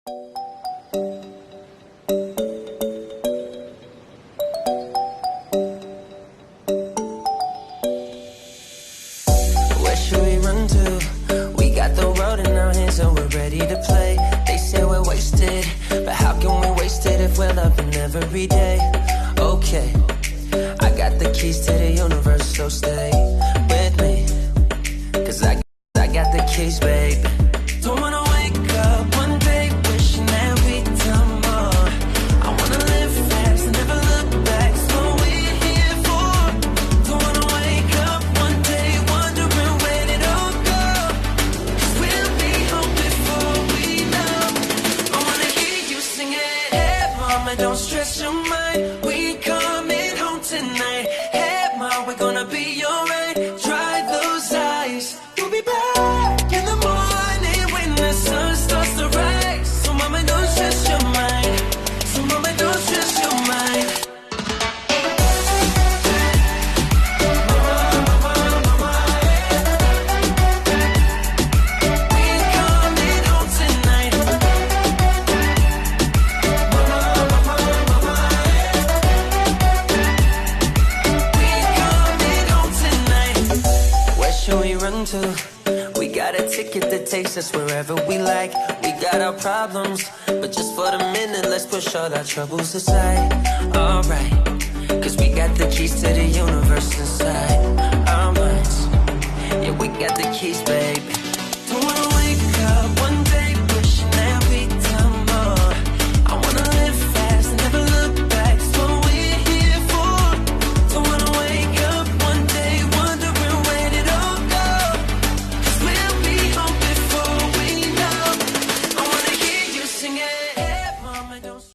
Where should we run to? We got the road in our hands and we're ready to play. They say we're wasted, but how can we waste it if we're loving every day? Okay, I got the keys to the universe, so stay with me. Cause I got the keys, babe. Don't wanna wake up one day wishing that we'd done more. I wanna live fast and never look back. It's what we're here for. Don't wanna wake up one day wondering where it all go. Cause we'll be home before we know. I wanna hear you sing it. Hey mama, don't stress your mind. We coming home tonight. Hey mama, we're gonna be alright. Dry those eyes. We'll be back in the morning when the sun starts to rise. So mama, don't stress your mind. So mama, don't stress your mind. We coming home tonight. We coming home tonight. Where should we run to? We got a ticket that takes us wherever we like. We got our problems, but just for the minute, let's push all our troubles aside. Alright, cause we got the keys to the universe inside our minds. Yeah, we got the keys, babe.